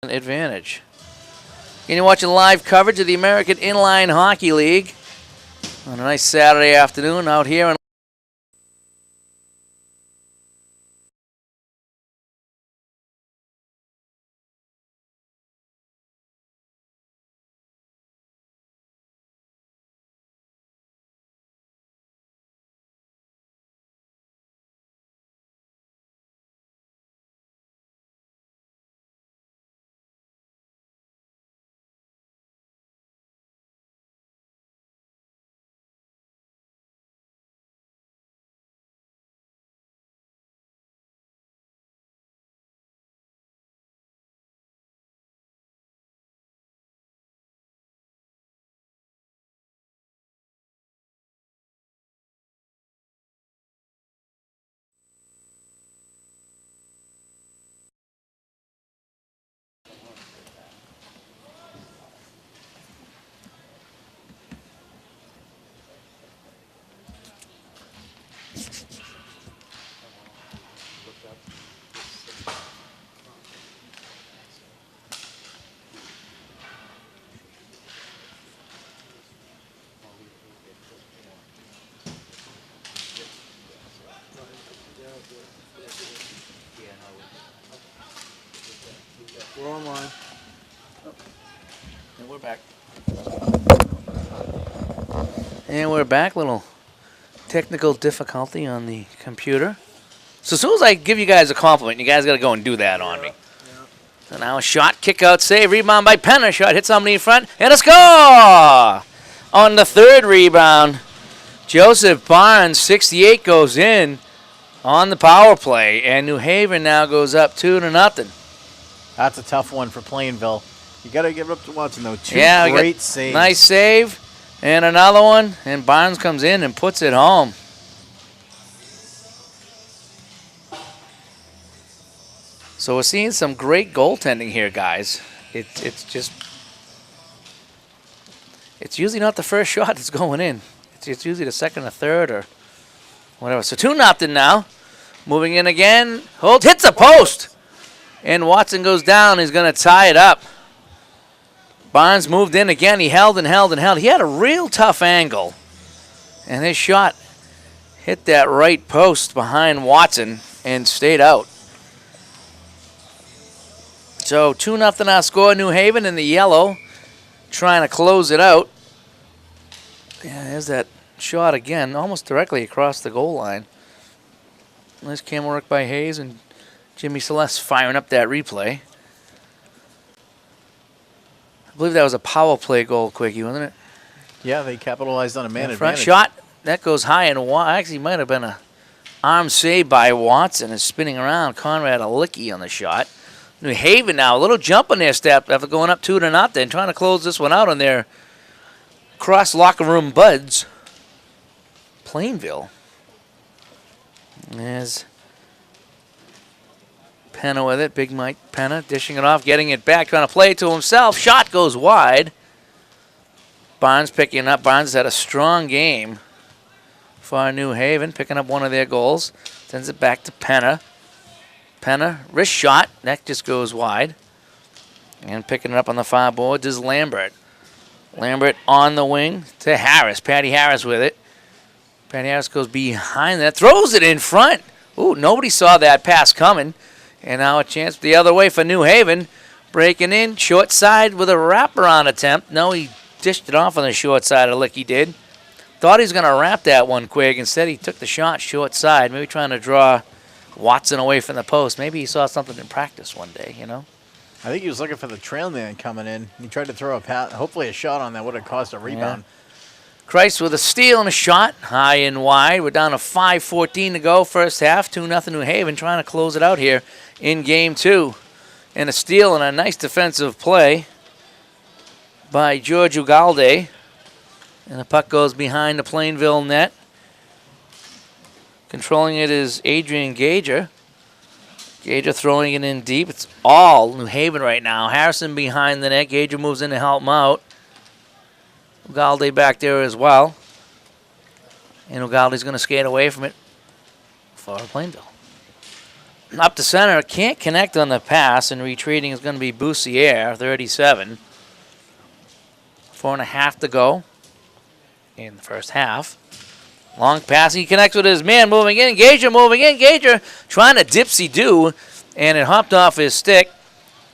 advantage. And you're watching live coverage of the American Inline Hockey League on a nice Saturday afternoon out here in We're online. And we're back. And we're back. Little technical difficulty on the computer. So as soon as I give you guys a compliment, you guys got to go and do that on me. So now a shot, kick out, save, rebound by Penner. Shot hits somebody in front, and a score! On the third rebound, Joseph Barnes, 68, goes in on the power play, and New Haven now goes up 2-0. That's a tough one for Plainville. You got to give it up to Watson, though. Two Yeah, great saves. Nice save, and another one, and Barnes comes in and puts it home. So we're seeing some great goaltending here, guys. It's usually not the first shot that's going in. It's usually the second or third or whatever. So 2-0 now. Moving in again. Holds, hits a post. And Watson goes down. He's going to tie it up. Barnes moved in again. He held and held and held. He had a real tough angle. And his shot hit that right post behind Watson and stayed out. So 2-0 our score. New Haven in the yellow trying to close it out. Yeah, there's that shot again, almost directly across the goal line. Nice camera work by Hayes and Jimmy Celeste firing up that replay. I believe that was a power play goal, Quickie, wasn't it? Yeah, they capitalized on a man Front advantage. shot, that goes high and wide. Actually, might have been a arm save by Watson. Is spinning around. Conrad Alicki on the shot. New Haven now, a little jump on their step after going up 2-0, trying to close this one out on their cross locker room buds. Plainville. There's Penna with it. Big Mike Penna dishing it off, getting it back, trying to play it to himself. Shot goes wide. Barnes picking up. Barnes had a strong game for New Haven, picking up one of their goals. Sends it back to Penna. Penna, wrist shot. That just goes wide. And picking it up on the far boards is Lambert. Lambert on the wing to Harris. Patty Harris with it. Patty Harris goes behind that. Throws it in front. Ooh, nobody saw that pass coming. And now a chance the other way for New Haven. Breaking in. Short side with a wraparound attempt. No, he dished it off on the short side of Licky did. Thought he was going to wrap that one quick. Instead, he took the shot short side. Maybe trying to draw Watson away from the post. Maybe he saw something in practice one day, you know. I think he was looking for the trail man coming in. He tried to throw a pass, hopefully a shot on that would have caused a rebound. Yeah. Christ with a steal and a shot, high and wide. We're down to 5:14 to go, first half. 2-0 New Haven, trying to close it out here in game two. And a steal and a nice defensive play by George Ugalde. And the puck goes behind the Plainville net. Controlling it is Adrian Gager. Gager throwing it in deep. It's all New Haven right now. Harrison behind the net. Gager moves in to help him out. Ugalde back there as well. And Ugalde's going to skate away from it for Plainville. Up to center, can't connect on the pass, and retreating is going to be Boussier, 37. 4.5 to go in the first half. Long pass, he connects with his man, moving in. Gager moving in. Gager trying to dipsy-do, and it hopped off his stick.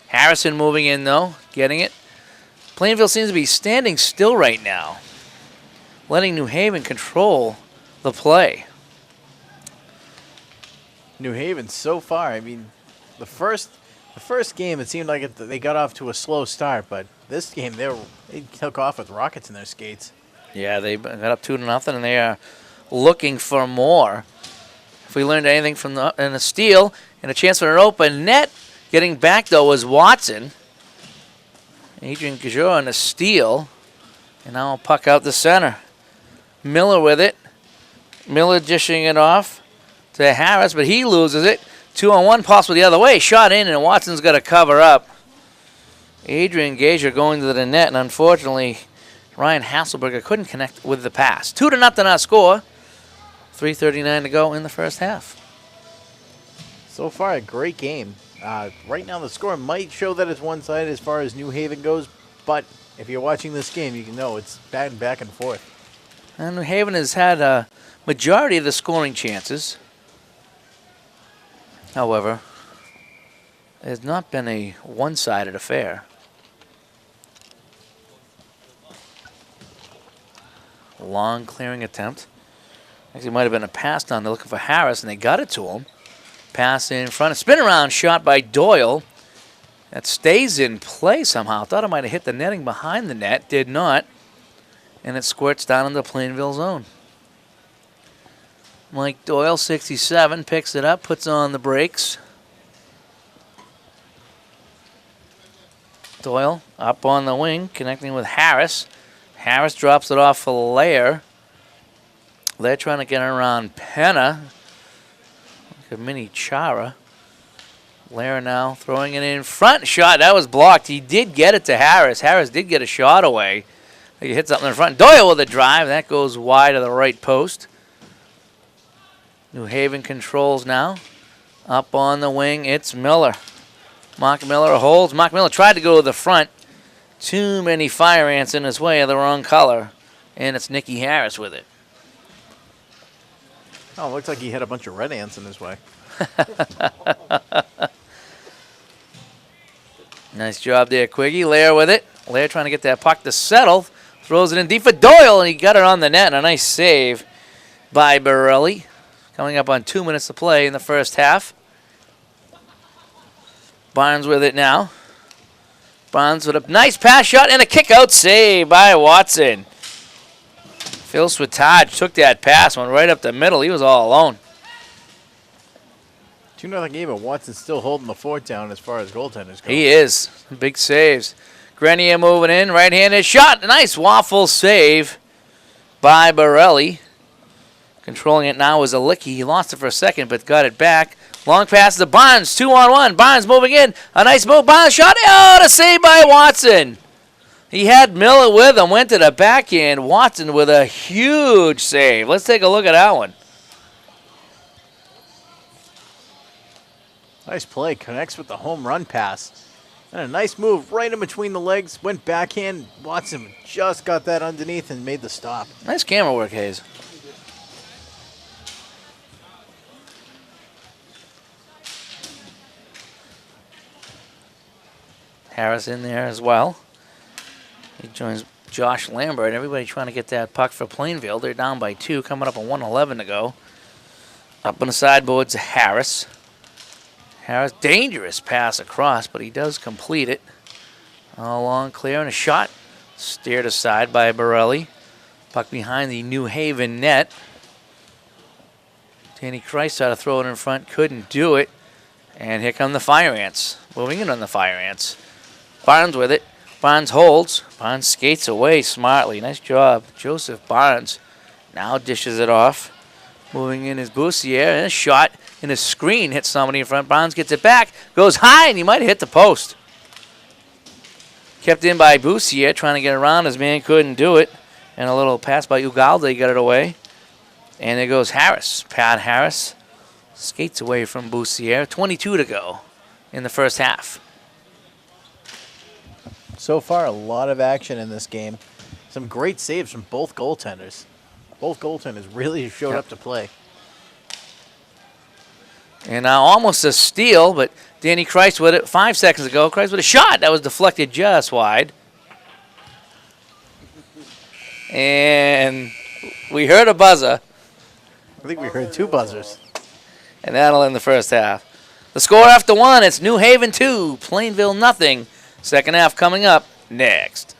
Harrison moving in, though, getting it. Plainville seems to be standing still right now, letting New Haven control the play. New Haven so far, I mean, the first game it seemed like they got off to a slow start, but this game they took off with rockets in their skates. Yeah, they got up 2-0, and they are looking for more. If we learned anything from the steal and a chance for an open net, getting back though was Watson. Adrian Gajor on the steal, and now a puck out the center. Miller with it. Miller dishing it off to Harris, but he loses it. 2-on-1, possible the other way. Shot in, and Watson's got to cover up. Adrian Gager going to the net, and unfortunately, Ryan Hasselberger couldn't connect with the pass. 2-0 our score. 3:39 to go in the first half. So far, a great game. Right now, the score might show that it's one-sided as far as New Haven goes, but if you're watching this game, you can know it's back and forth. And New Haven has had a majority of the scoring chances. However, it has not been a one-sided affair. Long clearing attempt. Actually, it might have been a pass down. They're looking for Harris, and they got it to him. Pass in front. A spin-around shot by Doyle. That stays in play somehow. Thought it might have hit the netting behind the net. Did not. And it squirts down in the Plainville zone. Mike Doyle, 67, picks it up, puts on the brakes. Doyle up on the wing, connecting with Harris. Harris drops it off for Lair. They're trying to get around Penna. Like a mini Chara. Lair now throwing it in front. Shot, that was blocked. He did get it to Harris. Harris did get a shot away. He hit something in front. Doyle with a drive. That goes wide of the right post. New Haven controls now. Up on the wing, it's Miller. Mark Miller holds. Mark Miller tried to go to the front. Too many fire ants in his way of the wrong color. And it's Nicky Harris with it. Oh, it looks like he had a bunch of red ants in his way. Nice job there, Quiggy. Lair with it. Lair trying to get that puck to settle. Throws it in deep for Doyle, and he got it on the net. And a nice save by Borelli. Coming up on 2 minutes to play in the first half. Barnes with it now. Barnes with a nice pass shot and a kick-out save by Watson. Phil Switaj took that pass, went right up the middle. He was all alone. 2-0 game, but Watson's still holding the fort down as far as goaltenders go. He is. Big saves. Grenier moving in. Right-handed shot. Nice waffle save by Borelli. Controlling it now was Alicki. He lost it for a second, but got it back. Long pass to Barnes. 2-on-1. Barnes moving in. A nice move. Barnes shot. Oh, a save by Watson. He had Miller with him. Went to the backhand. Watson with a huge save. Let's take a look at that one. Nice play. Connects with the home run pass. And a nice move right in between the legs. Went backhand. Watson just got that underneath and made the stop. Nice camera work, Hayes. Harris in there as well. He joins Josh Lambert. Everybody trying to get that puck for Plainville. They're down by 2, coming up on 1:11 to go. Up on the sideboard to Harris. Harris, dangerous pass across, but he does complete it. All along clear and a shot. Steered aside by Borelli. Puck behind the New Haven net. Danny Christ tried to throw it in front, couldn't do it. And here come the Fire Ants. Moving in on the Fire Ants. Barnes with it. Barnes holds. Barnes skates away smartly. Nice job. Joseph Barnes now dishes it off. Moving in is Boussier. And a shot in a screen hits somebody in front. Barnes gets it back. Goes high, and he might have hit the post. Kept in by Boussier, trying to get around. His man couldn't do it. And a little pass by Ugalde got it away. And there goes Harris. Pat Harris Skates away from Boussier. 22 to go in the first half. So far, a lot of action in this game. Some great saves from both goaltenders. Both goaltenders really showed up to play. And now almost a steal, but Danny Christ with it 5 seconds ago. Christ with a shot that was deflected just wide. And we heard a buzzer. I think we heard 2 buzzers. And that'll end the first half. The score after 1, it's New Haven 2, Plainville nothing. Second half coming up next.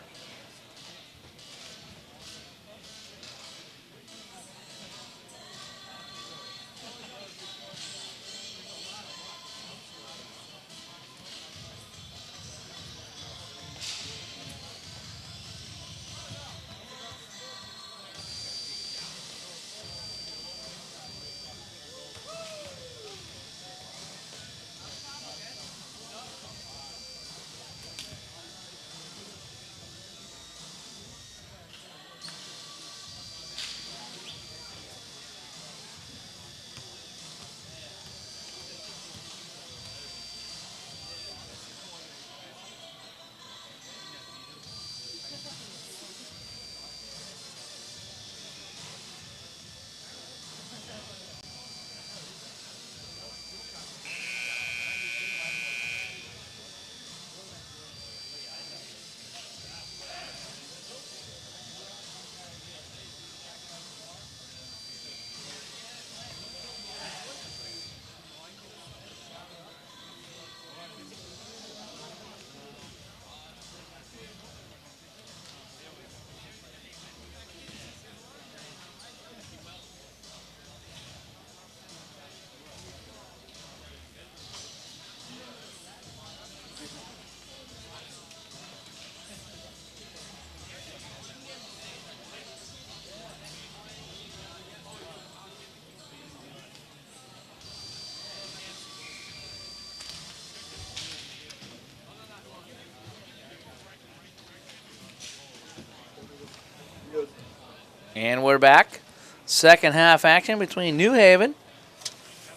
And we're back. Second half action between New Haven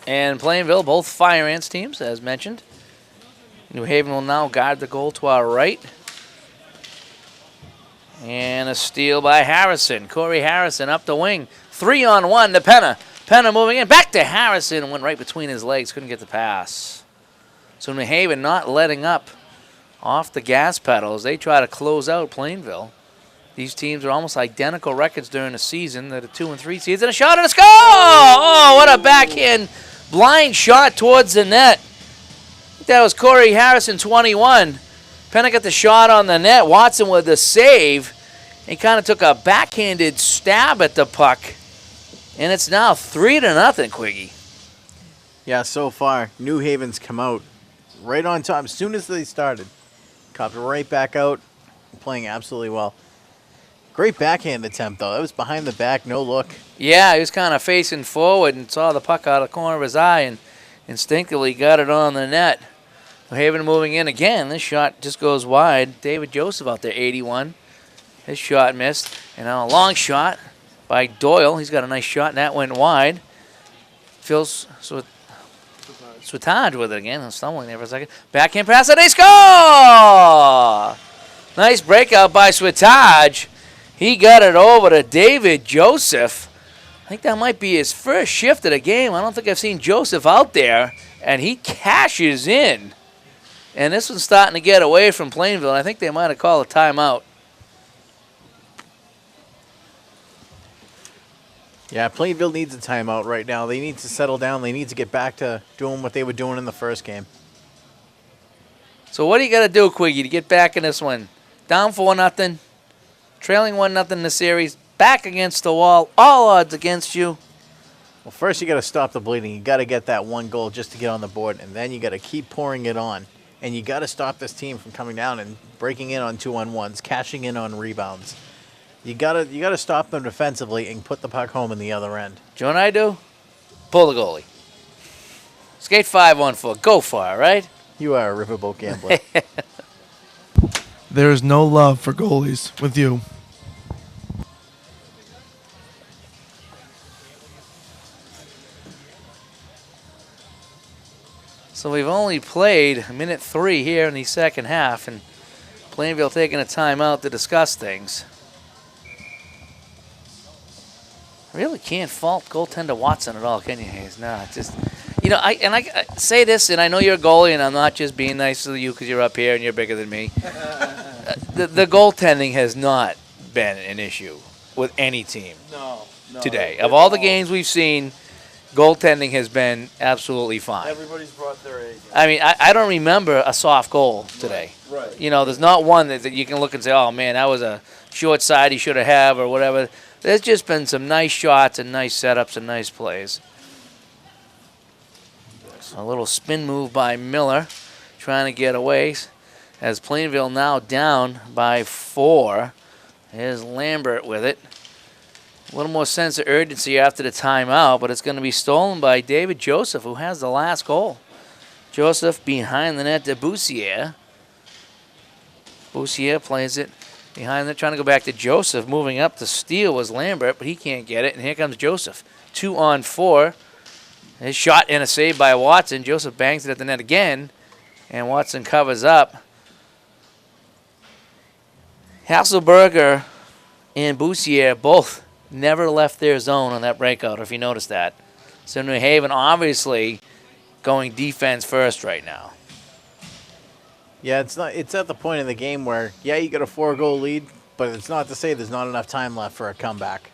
and Plainville, both Fire Ants teams, as mentioned. New Haven will now guard the goal to our right. And a steal by Harrison. Corey Harrison up the wing. 3-on-1 to Penna. Penna moving in. Back to Harrison. Went right between his legs. Couldn't get the pass. So New Haven not letting up off the gas pedals. They try to close out Plainville. These teams are almost identical records during the season. They're the 2-3 seeds. And a shot and a score! Oh, what a backhand blind shot towards the net. I think that was Corey Harrison, 21. Penna got the shot on the net. Watson with the save. He kind of took a backhanded stab at the puck. And it's now 3-0, Quiggy. Yeah, so far, New Haven's come out right on top. As soon as they started, copped right back out, playing absolutely well. Great backhand attempt, though. That was behind the back, no look. Yeah, he was kind of facing forward and saw the puck out of the corner of his eye and instinctively got it on the net. New Haven moving in again. This shot just goes wide. David Joseph out there, 81. His shot missed. And now a long shot by Doyle. He's got a nice shot, and that went wide. Phil's Switage with it again. I'm stumbling there for a second. Backhand pass, and they score! Nice breakout by Switage. He got it over to David Joseph. I think that might be his first shift of the game. I don't think I've seen Joseph out there. And he cashes in. And this one's starting to get away from Plainville. I think they might have called a timeout. Yeah, Plainville needs a timeout right now. They need to settle down. They need to get back to doing what they were doing in the first game. So what do you got to do, Quiggy, to get back in this one? Down 4-0. Trailing 1-0 in the series. Back against the wall. All odds against you. Well, first you got to stop the bleeding. You got to get that one goal just to get on the board, and then you got to keep pouring it on. And you got to stop this team from coming down and breaking in on 2-on-1s, cashing in on rebounds. You gotta stop them defensively and put the puck home in the other end. Do you know what I do? Pull the goalie. Skate 5-1-4. Go far, right? You are a riverboat gambler. There is no love for goalies with you. So we've only played a minute 3 here in the second half, and Plainville taking a timeout to discuss things. Really can't fault goaltender Watson at all, can you, Hayes? No, it's just, you know, I say this, and I know you're a goalie, and I'm not just being nice to you because you're up here and you're bigger than me. The goaltending has not been an issue with any team today. Of all the games we've seen, goaltending has been absolutely fine. Everybody's brought their A game. I mean, I don't remember a soft goal today. Right. You know, there's not one that you can look and say, oh, man, that was a short side he should have or whatever. There's just been some nice shots and nice setups and nice plays. A little spin move by Miller, trying to get away. As Plainville now down by 4. Here's Lambert with it. A little more sense of urgency after the timeout, but it's going to be stolen by David Joseph, who has the last goal. Joseph behind the net to Boussier. Boussier plays it behind the net, trying to go back to Joseph. Moving up to steal was Lambert, but he can't get it, and here comes Joseph. 2-on-4. His shot and a save by Watson. Joseph bangs it at the net again, and Watson covers up. Hasselberger and Boussier both never left their zone on that breakout, if you noticed that. So New Haven obviously going defense first right now. Yeah, it's at the point in the game where, yeah, you got a 4-goal lead, but it's not to say there's not enough time left for a comeback.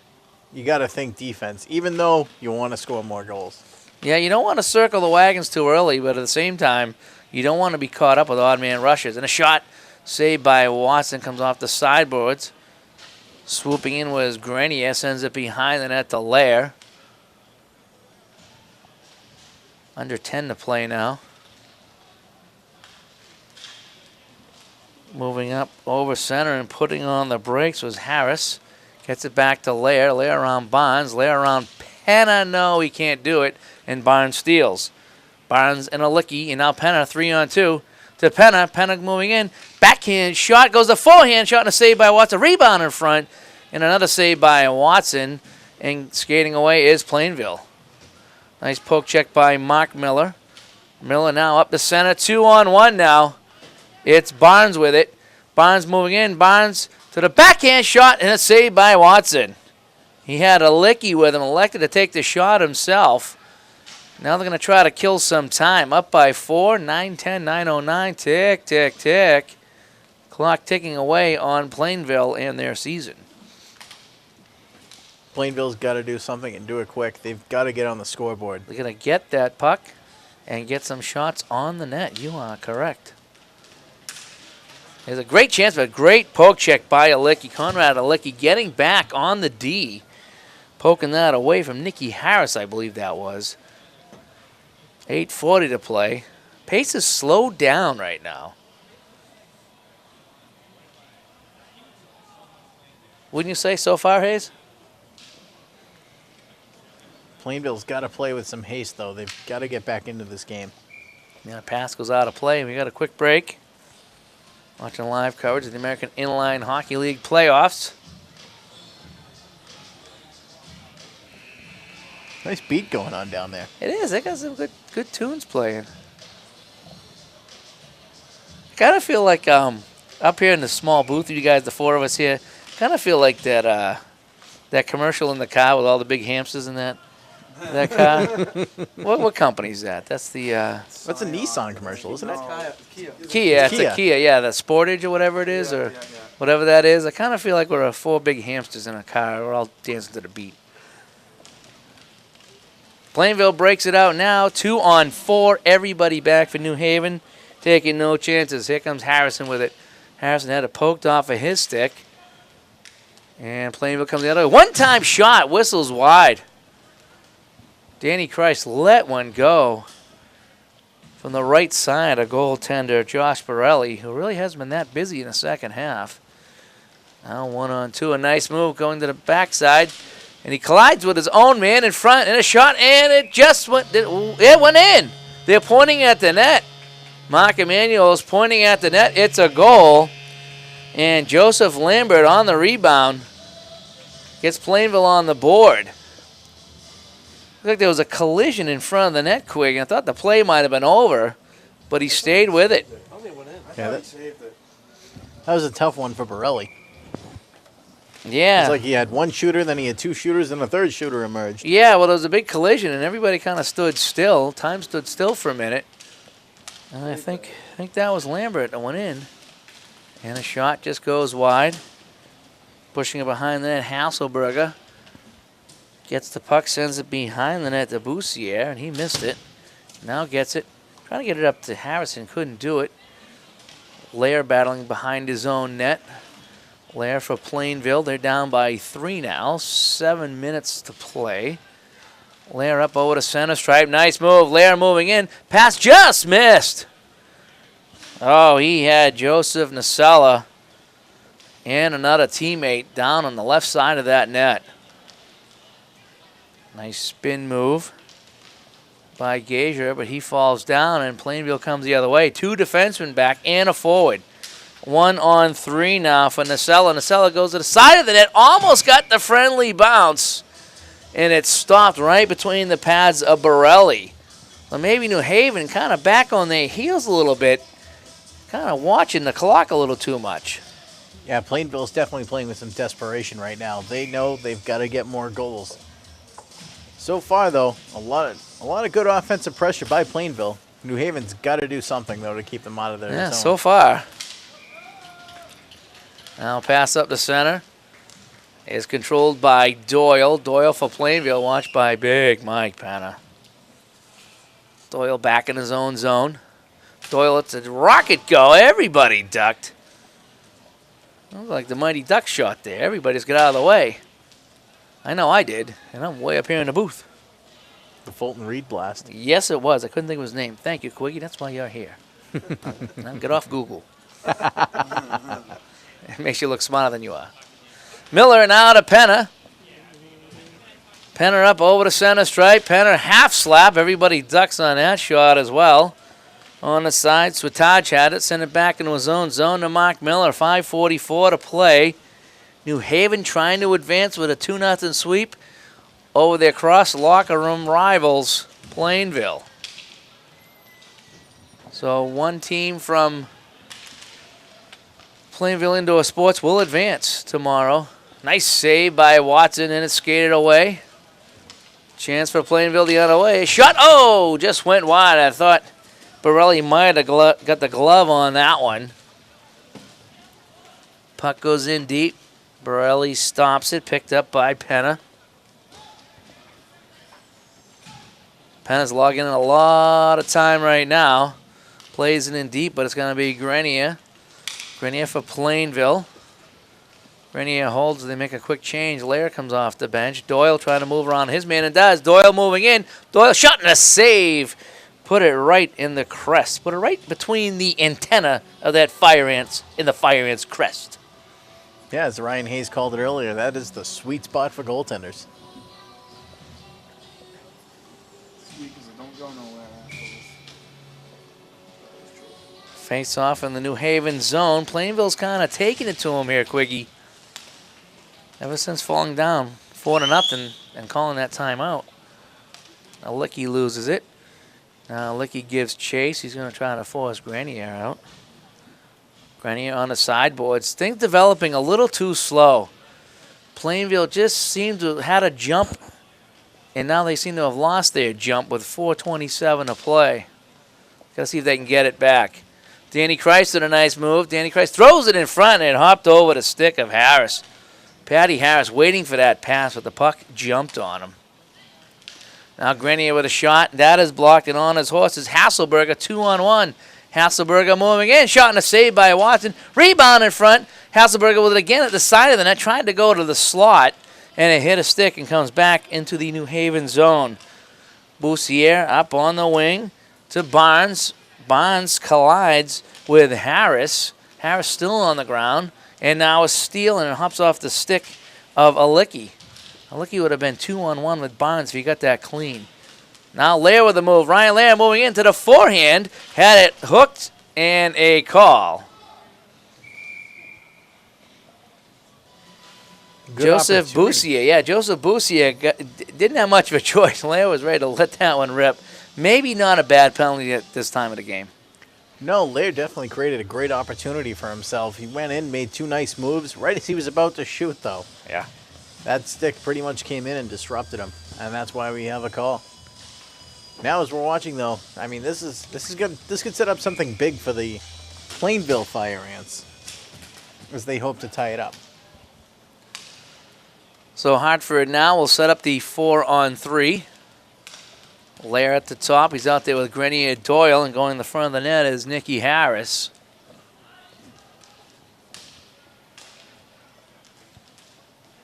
You got to think defense, even though you want to score more goals. Yeah, you don't want to circle the wagons too early, but at the same time, you don't want to be caught up with odd man rushes. And a shot saved by Watson comes off the sideboards. Swooping in was Grenier, sends it behind the net to Lair. Under 10 to play now. Moving up over center and putting on the brakes was Harris. Gets it back to Lair. Lair around Barnes. Lair around Penna. No, he can't do it. And Barnes steals. Barnes and Alicki, and now Penna 3-on-2 to Penna. Penna moving in. Backhand shot goes the forehand shot and a save by Watson. Rebound in front. And another save by Watson. And skating away is Plainville. Nice poke check by Mark Miller. Miller now up the center. 2-on-1 now. It's Barnes with it. Barnes moving in. Barnes to the backhand shot and a save by Watson. He had Alicki with him. Elected to take the shot himself. Now they're going to try to kill some time. Up by 4. 9-10, 9:09. Tick, tick, tick. Clock ticking away on Plainville and their season. Plainville's got to do something and do it quick. They've got to get on the scoreboard. They're going to get that puck and get some shots on the net. You are correct. There's a great chance, but a great poke check by Alicki. Conrad Alicki getting back on the D. Poking that away from Nicky Harris, I believe that was. 8:40 to play. Pace is slowed down right now. Wouldn't you say so far, Hayes? Plainville's got to play with some haste, though. They've got to get back into this game. Yeah, pass goes out of play. We got a quick break. Watching live coverage of the American Inline Hockey League playoffs. Nice beat going on down there. It is. They got some good tunes playing. I kind of feel like up here in the small booth, you guys, the 4 of us here, kind of feel like that that commercial in the car with all the big hamsters in that car. What company is that? That's the. That's a Nissan commercial, isn't it? Kia. It's a Kia. Yeah, the Sportage or whatever it is, or whatever that is. I kind of feel like we're 4 big hamsters in a car. We're all dancing to the beat. Plainville breaks it out now. 2-on-4. Everybody back for New Haven. Taking no chances. Here comes Harrison with it. Harrison had it poked off of his stick. And Plainville comes the other way. One-time shot. Whistles wide. Danny Christ let one go. From the right side, a goaltender, Josh Borelli, who really hasn't been that busy in the second half. Now 1-on-2. A nice move going to the backside. And he collides with his own man in front, and a shot, and it just went, it went in. They're pointing at the net. Mark Emanuel is pointing at the net. It's a goal. And Joseph Lambert on the rebound gets Plainville on the board. Looked like there was a collision in front of the net quick, and I thought the play might have been over. but he stayed with it. Yeah, that was a tough one for Borelli. Yeah. It's like he had one shooter, then he had two shooters, and a third shooter emerged. Yeah, well, there was a big collision, and everybody kind of stood still. Time stood still for a minute. And I think that was Lambert that went in. And a shot just goes wide. Pushing it behind the net, Hasselberger. Gets the puck, sends it behind the net to Boussier, and he missed it. Now gets it. Trying to get it up to Harrison, couldn't do it. Lair battling behind his own net. Lair for Plainville. They're down by 3 now. 7 minutes to play. Lair up over the center stripe. Nice move. Lair moving in. Pass just missed. Oh, he had Joseph Nacella and another teammate down on the left side of that net. Nice spin move by Gager, but he falls down, and Plainville comes the other way. 2 defensemen back and a forward. 1-on-3 now for Nacella. Nacella goes to the side of the net, almost got the friendly bounce, and it stopped right between the pads of Borelli. Well, maybe New Haven kind of back on their heels a little bit, kind of watching the clock a little too much. Yeah, Plainville's definitely playing with some desperation right now. They know they've got to get more goals. So far, though, a lot of good offensive pressure by Plainville. New Haven's got to do something, though, to keep them out of their zone. So far. Now pass up the center is controlled by Doyle. Doyle for Plainville, watched by big Mike Panna. Doyle back in his own zone. Doyle lets a rocket go. Everybody ducked. Looked like the Mighty Duck shot there. Everybody's got out of the way. I know I did, and I'm way up here in the booth. The Fulton Reed blast. Yes, it was. I couldn't think of his name. Thank you, Quiggy. That's why you're here. Now get off Google. It makes you look smarter than you are. Miller now to Penner. Penner up over the center stripe. Penner half slap. Everybody ducks on that shot as well. On the side, Switaj had it. Sent it back into his own zone to Mark Miller. 5:44 to play. New Haven trying to advance with a 2-0 sweep over their cross-locker room rivals, Plainville. So one team from Plainville Indoor Sports will advance tomorrow. Nice save by Watson, and it skated away. Chance for Plainville the other way. Shot, oh, just went wide. I thought Borelli might have got the glove on that one. Puck goes in deep. Borelli stops it, picked up by Penna. Penna's logging in a lot of time right now. Plays it in deep, but it's going to be Grenier. Grenier for Plainville. Grenier holds. They make a quick change. Lair comes off the bench. Doyle trying to move around his man and does. Doyle moving in. Doyle shot and a save. Put it right in the crest. Put it right between the antenna of that fire ants in the fire ant's crest. Yeah, as Ryan Hayes called it earlier, that is the sweet spot for goaltenders. Face off in the New Haven zone. Plainville's kind of taking it to him here, Quiggy. Ever since falling down 4-0 and calling that timeout. Now Licky loses it. Now Licky gives chase. He's going to try to force Grenier out. Grenier on the sideboards. Things developing a little too slow. Plainville just seemed to have had a jump, and now they seem to have lost their jump with 4:27 to play. Got to see if they can get it back. Danny Christ did a nice move. Danny Christ throws it in front, and it hopped over the stick of Harris. Patty Harris waiting for that pass, but the puck jumped on him. Now Grenier with a shot. That is blocked, and on his horse is Hasselberger, 2-on-1. Hasselberger moving in. Shot and a save by Watson. Rebound in front. Hasselberger with it again at the side of the net. Tried to go to the slot, and it hit a stick and comes back into the New Haven zone. Boussier up on the wing to Barnes. Barnes collides with Harris. Harris still on the ground. And now a steal, and it hops off the stick of Alicki. Alicki would have been 2-on-1 with Barnes if he got that clean. Now Lair with the move. Ryan Lair moving into the forehand. Had it hooked and a call. Good Joseph opportunity. Boussier. Yeah, Joseph Boussier didn't have much of a choice. Lair was ready to let that one rip. Maybe not a bad penalty at this time of the game. No, Lair definitely created a great opportunity for himself. He went in, made 2 nice moves, right as he was about to shoot, though. Yeah. That stick pretty much came in and disrupted him, and that's why we have a call. Now, as we're watching, though, I mean, this is good. This could set up something big for the Plainville Fire Ants, as they hope to tie it up. So Hartford now will set up the 4-on-3. Lair at the top. He's out there with Grenier Doyle, and going in the front of the net is Nicky Harris.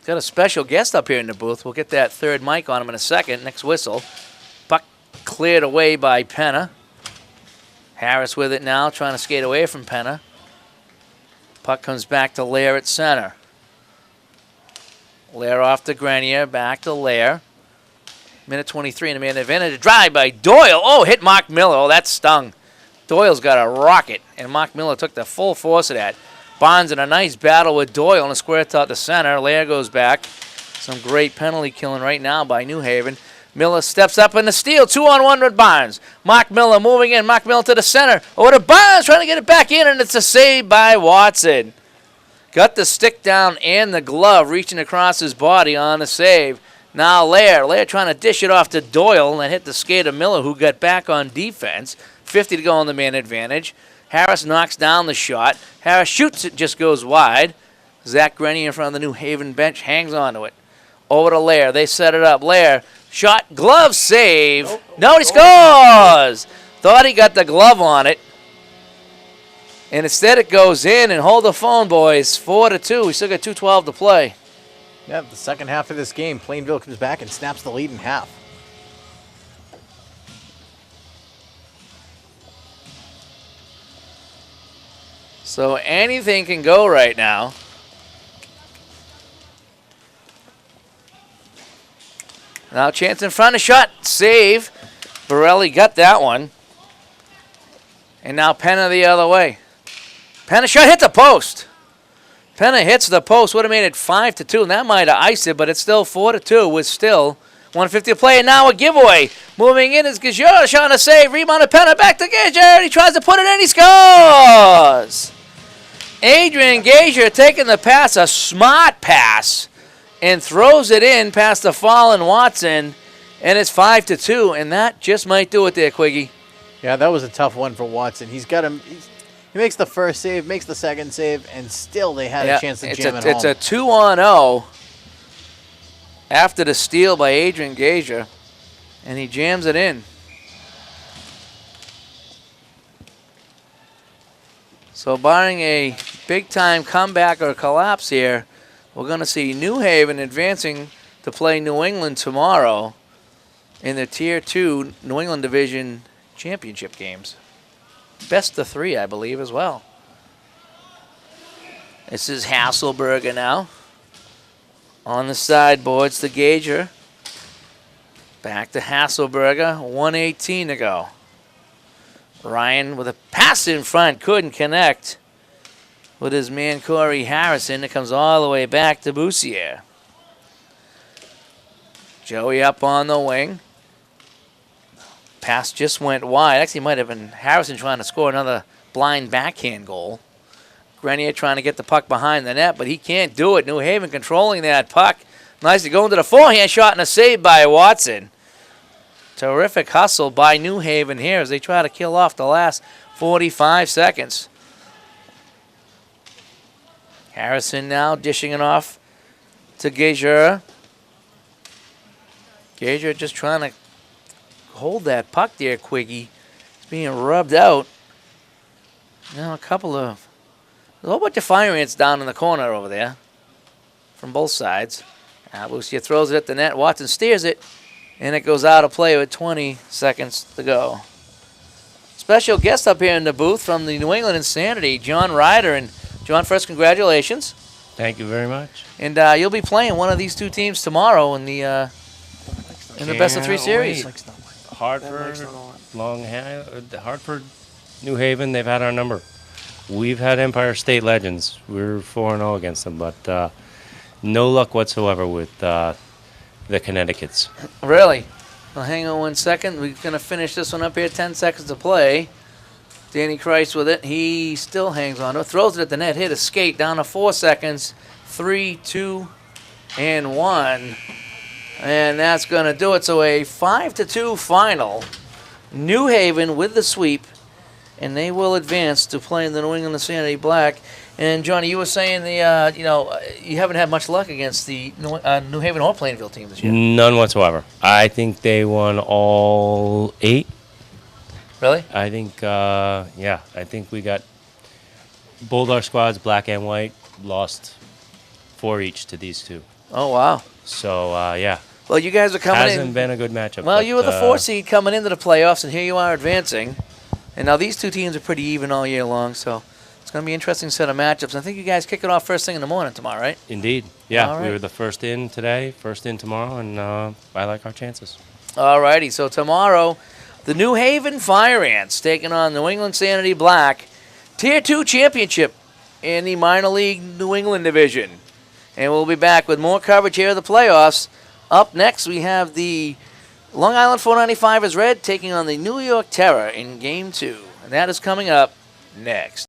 Got a special guest up here in the booth. We'll get that third mic on him in a second. Next whistle. Puck cleared away by Penna. Harris with it now, trying to skate away from Penna. Puck comes back to Lair at center. Lair off to Grenier, back to Lair. Minute 23 and a man advantage. A drive by Doyle. Oh, hit Mark Miller. Oh, that stung. Doyle's got a rocket, and Mark Miller took the full force of that. Bonds in a nice battle with Doyle on a square top to center. Lair goes back. Some great penalty killing right now by New Haven. Miller steps up in the steal. 2-on-1 with Barnes. Mark Miller moving in. Mark Miller to the center. Over to Barnes, trying to get it back in, and it's a save by Watson. Got the stick down and the glove reaching across his body on the save. Now Lair trying to dish it off to Doyle and hit the skate of Miller, who got back on defense. 50 to go on the man advantage. Harris knocks down the shot. Harris shoots it, just goes wide. Zach Grenier in front of the New Haven bench hangs on to it. Over to Lair. They set it up. Lair, shot, glove, save. No, he scores! Thought he got the glove on it. And instead it goes in, and hold the phone, boys. 4-2. We still got 2:12 to play. Yeah, the second half of this game, Plainville comes back and snaps the lead in half. So anything can go right now. Now chance in front, a shot, save. Borelli got that one. And now Penna the other way. Penna shot, hit the post. Penna hits the post, would have made it 5-2, and that might have iced it, but it's still 4-2 with still 150 to play, and now a giveaway. Moving in is Gageure, shot a save, rebound to Penna, back to Gageure, and he tries to put it in, he scores! Adrian Gageure taking the pass, a smart pass, and throws it in past the fallen Watson, and it's 5-2, and that just might do it there, Quiggy. Yeah, that was a tough one for Watson. He's got him. He makes the first save, makes the second save, and still they had a chance to jam it home. It's a 2-on-0 after the steal by Adrian Gageure, and he jams it in. So barring a big-time comeback or collapse here, we're going to see New Haven advancing to play New England tomorrow in the Tier 2 New England Division Championship games. Best of 3, I believe, as well. This is Hasselberger now. On the sideboards to Gageure. Back to Hasselberger. 1:18 to go. Ryan with a pass in front. Couldn't connect with his man Corey Harrison. It comes all the way back to Boussier. Joey up on the wing. Pass just went wide. Actually, might have been Harrison trying to score another blind backhand goal. Grenier trying to get the puck behind the net, but he can't do it. New Haven controlling that puck. Nice to go into the forehand shot and a save by Watson. Terrific hustle by New Haven here as they try to kill off the last 45 seconds. Harrison now dishing it off to Gageure. Gageure just trying to hold that puck there, Quiggy. It's being rubbed out. Now there's a whole bunch of fire ants down in the corner over there from both sides. Boussier throws it at the net. Watson steers it, and it goes out of play with 20 seconds to go. Special guest up here in the booth from the New England Insanity, John Ryder. And John, first, congratulations. Thank you very much. And you'll be playing one of these two teams tomorrow in the best of 3 series. Hartford, New Haven, they've had our number. We've had Empire State Legends. We're 4-0 against them, but no luck whatsoever with the Connecticut's. Really? Well, hang on 1 second. We're going to finish this one up here. 10 seconds to play. Danny Christ with it. He still hangs on to it. Throws it at the net. Hit a skate down to 4 seconds. 3, 2, and 1. And that's going to do it. So a 5-2 final. New Haven with the sweep. And they will advance to playing the New England Insanity Black. And, Johnny, you were saying you haven't had much luck against the New Haven or Plainville team this year. None whatsoever. I think they won all 8. Really? I think, I think we got both our squads, black and white, lost 4 each to these 2. Oh, wow. So, yeah. Well, you guys are coming in. Hasn't been a good matchup. Well, but, you were the 4 seed coming into the playoffs, and here you are advancing. And now these 2 teams are pretty even all year long, so it's going to be an interesting set of matchups. I think you guys kick it off first thing in the morning tomorrow, right? Indeed. Yeah, All right. we were the first in today, first in tomorrow, and I like our chances. All righty, so tomorrow, the New Haven Fire Ants taking on New England Sanity Black, Tier 2 championship in the minor league New England division. And we'll be back with more coverage here of the playoffs. Up next, we have the Long Island 495 is Red taking on the New York Terror in Game 2. And that is coming up next.